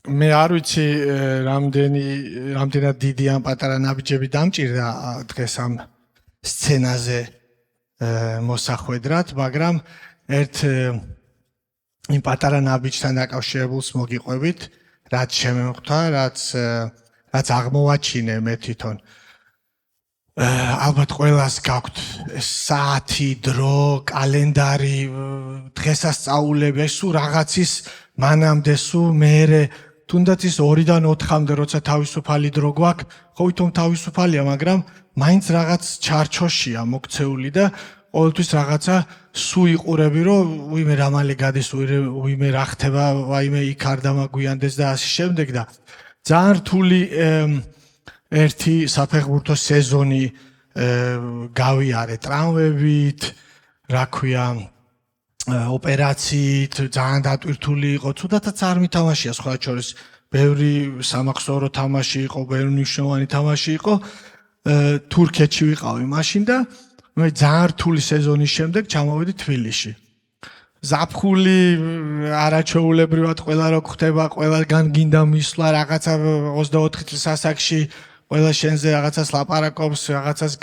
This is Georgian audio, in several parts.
მე არ ვიცი რამდენად დიდი ან პატარა ნაბიჯები დამჭირდა დღეს ამ სცენაზე მოსახვედრად, მაგრამ ერთ იმ პატარა ნაბიჯთან დაკავშირებულს მოგიყვებით, რაც შემემხვდა, რაც აღმოვაჩინე მე თვითონ. ალბათ ყველას გაქვთ საათი, დრო, კალენდარი, დღესასწაულები, სულ რაღაცის მანამდე, სულ მერე, თუნდაც ის 2-დან 4-მდე, როცა თავისუფალი დრო გვაქვს, ხო ვითომ თავისუფალია, მაგრამ მაინც რაღაც ჩარჩოშია მოქცეული და ყოველთვის რაღაცა სულ იყურები, რომ ვიმე რა მალე გადის, ვიმე რა ხდება, ვაიმე იქ არ დამაგვიანდეს და ასე შემდეგ და ძალიან რთული ერთი საფეხბურთო სეზონი გავიარე ტრამვებით, რა ქვია, ოპერაციით, ძალიან დატვირთული იყო, ცუდათაც არ მითამაშია სხვა შორის, ბევრი სამახსოვრო თამაში იყო, ბევრი მნიშვნელოვანი თამაში იყო, თურქეთში ვიყავი მაშინ და მე ძალიან რთული სეზონის შემდეგ ჩამოვედი თბილისში. ზაფხული არაჩვეულებრივად ყველა რო ხდება, ყველგან გინდა მისვლა, რაღაცა 24 წლის ასაკში ყველა შენზე რაღაცას ლაპარაკობს, რაღაცას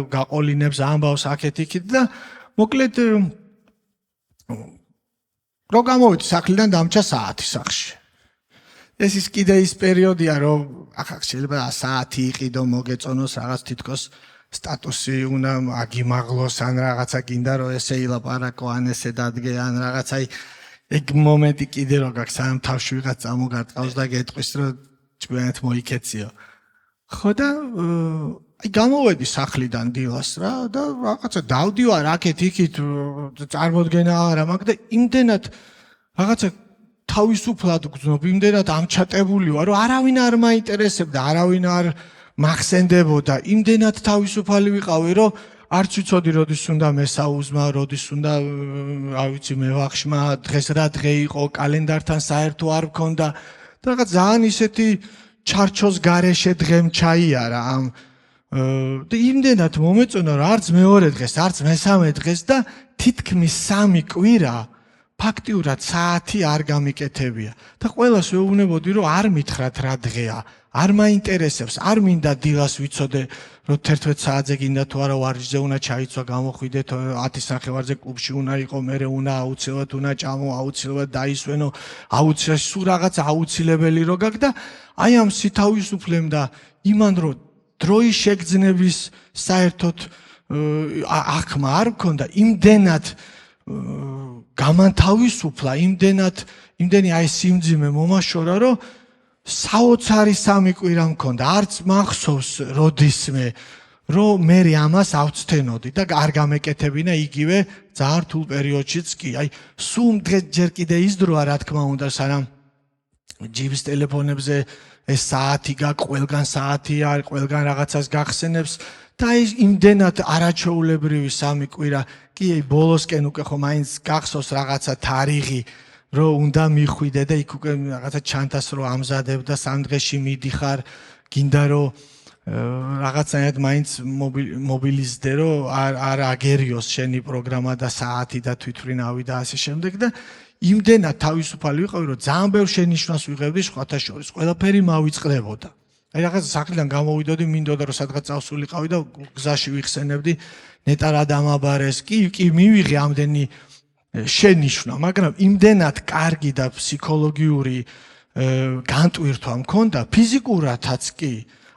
გაყოლინებს, ამბავს აქეთ-იქით და მოკლედ რო გამოვედი სახლიდან დამჭა საათი სახში. ეს ის კიდე ის პერიოდია, რომ ახლა შეიძლება საათი იყიდო, მოგეწონოს რაღაც თითქოს სტატუსი უნდა აგიმაღლოს ან რაღაცა გინდა რომ ესე ილაპარაკო ან ესე დადგე ან რაღაცა ეგ მომენტი კიდე რო გაქვს ამ თავში ვიღაც წამოგარტყავს და გეტყვის რომ ჭკვიანეთ მოიქეციო. ხო და გამოვედი სახლიდან დილას რა და რაღაცა დავდივარ აქეთ-იქით წარმოდგენა არა მაქვს და იმდენად რაღაცა თავისუფლად გძნობ, იმდენად ამჩატებული ვარ, რომ არავინ არ მაინტერესებდა, არავინ არ მახსენდებოდა, იმდენად თავისუფალი ვიყავი, რომ არც ვიცოდი როდის უნდა მესაუზმა, როდის უნდა, რა ვიცი, მევახშმა, დღეს რა დღე იყო, კალენდართან საერთო არ მქონდა და რაღაც ძალიან ისეთი ჩარჩოს გარეშე დღემ ჩაიარა ამ და იმდენად მომეწონა, რომ არც მეორე დღეს, არც მესამე დღეს და თითქმის 3 კვირა ფაქტიურად საათი არ გამიკეთებია და ყველას ვეუბნებოდი, რომ არ მითხრათ რა დღეა, არ მაინტერესებს, არ მინდა დილას ვიცოდე, რომ 11 საათზე გინდა თუ არა ვარჯიშზე უნდა ჩაიცვა, გამოხვიდეთ 10 ნახევარზე კლუბში უნდა იყო, მერე უნდა აუცილებლად უნდა ჭამო, აუცილებლად დაისვენო, აუცილებლად სულ რაღაც აუცილებელი რო გაქვს და აი ამ სითავისუფლემ და იმან რომ დროის შეგრძნების საერთოდ აღქმა არ მქონდა, იმდენად გამანთავისუფლა, იმდენი აი სიმძიმე მომაშორა, რომ საოცარი 3 კვირა მქონდა, არც მახსოვს როდისმე, რომ მე ამას ავცთენოდი და არ გამეკეთებინა იგივე ძალიან რთულ პერიოდშიც კი. აი სულ დღეს ჯერ კიდე ის დროა, რა თქმა უნდა, სანამ ჯიბის ტელეფონებზე ეს საათი გაქვს, ყველგან საათი არის, ყველგან რაღაცას გახსენებს და აი იმდენად არაჩვეულებრივი 3 კვირა, კი აი ბოლოსკენ უკვე ხო მაინც გახსოვს რაღაცა თარიღი, რომ უნდა მიხვიდე და იქ უკვე რაღაცა ჩანთას რო ამზადებ და 3 დღეში მიდიხარ, გინდა რომ რაღაცნაირად მაინც მობილიზდე, რომ არ აგერიოს შენი პროგრამა და საათი და თვითმფრინავი და ასე შემდეგ და იმდენად თავისუფალი ვიყავი, რომ ძალიან ბევრ შენიშვნას ვიღებდი სხვათა შორის, ყველაფერი მავიწყდებოდა. აი რაღაც სახლიდან გამოვიდოდი, მინდოდა რომ სადღაც წავსულიყავი და გზაში ვიხსენებდი, ნეტა რა დამაბარეს, კი მივიღე ამდენი შენიშვნა, მაგრამ იმდენად კარგი და ფსიქოლოგიური განტვირთვა მქონდა, ფიზიკურადაც კი.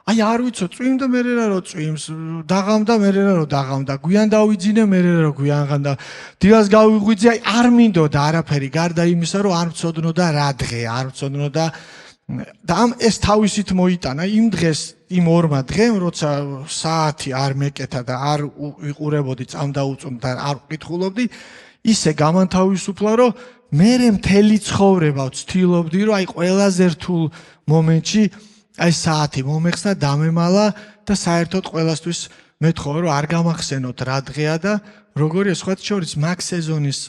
აი არ ვიცო, წვიმდა მერე რა რო წვიმს, დაღამდა მერე რა რო დაღამდა, გვიან დავიძინე მერე რა რო გვიანღანდა. დილას გავიღვიძე, აი არ მინდოდა არაფერი, გარდა იმისა, რომ არ მცოდნოდა რა დღეა, არ მცოდნოდა და ეს თავისით მოიტანა იმ დღეს, იმ 2 დღემ, როცა საათი არ მეკეთა და არ ვიყურებოდი წამდაუწუმ და არ ვკითხულობდი, ისე გამანთავისუფლა, რომ მე მთელი ცხოვრება ვცდილობდი, რომ აი ყველაზე რთულ მომენტში აი საათი მომეხსნა, დამემალა და საერთოდ ყველასთვის მეთხოვე, რომ არ გამახსენოთ რა დღეა და როგორია სხვათა შორის მაგ სეზონის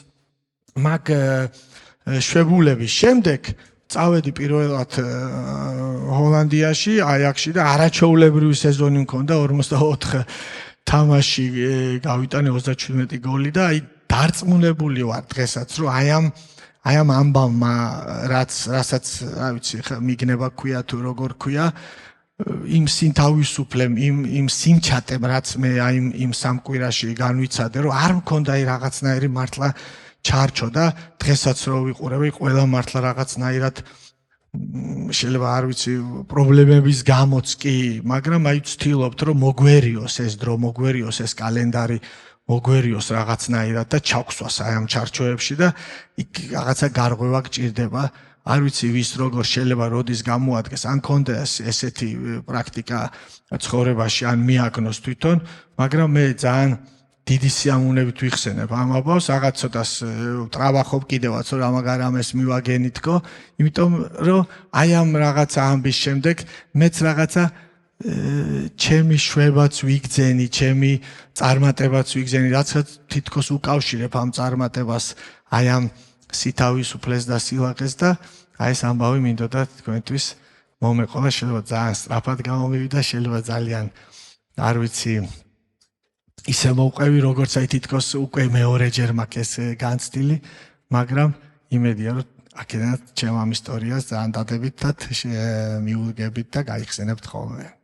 მაგ შვებულების შემდეგ წავედი პირველად ჰოლანდიაში, აიაქსში და არაჩვეულებრივი სეზონი მქონდა, 44 თამაში გავიტანე 37 გოლი და აი დარწმუნებული ვარ დღესაც, რომ აი ამ ამბავმა რასაც რა ვიცი ხა მიგნება ქვია თუ როგორ ქვია იმ სინთავისუფლემ იმ სიმჩატემ რაც მე აი იმ სამკვირაში განვიცადე რომ არ მქონდა აი რაღაცნაირი მართლა ჩარჩო და დღესაც რო ვიყურები ყველა მართლა რაღაცნაირად შეიძლება არ ვიცი პრობლემების გამოც კი მაგრამ აი ვცდილობთ რომ მოგვერიოს ეს დრო მოგვერიოს ეს კალენდარი მოგვერიოს რაღაცნაირად და ჩაგვსვას აი ამ ჩარჩოებში და იქ რაღაცა გარღვევა გჭირდება არ ვიცი ვის როგორ შეიძლება როდის გამოადგეს ან კონდეს ესეთი პრაქტიკა ცხოვრებაში ან მიაგნოს თვითონ მაგრამ მე ძალიან დიდი სიამოვნებით ვიხსენებ ამ ამბავს რაღაც ცოტას ტრაბახობ კიდევაც რომ ამაგარ ამას მივაგენითქო იმიტომ რომ აი ამ რაღაცა ამბის შემდეგ მეც რაღაცა ჩემი შვებაც ვიგძენი ჩემი წარმატებაც ვიგძენი რაც თითქოს უკავშირებ ამ წარმატებას აი ამ სითავისუფლეს და სილაღეს და აი ეს ამბავი მინდოდა თქვენთვის მომეყოლა შეიძლება ძალიან სწრაფად გამომივიდა შეიძლება ძალიან არ ვიცი ისე მოვყევი როგორც აი თითქოს უკვე მეორეჯერ მაქვს ეს განცდილი მაგრამ იმედია რომ აქედან ჩემ ამ ისტორიას ძალიან დადებითად მიუგებით და გაიხსენებთ ხოლმე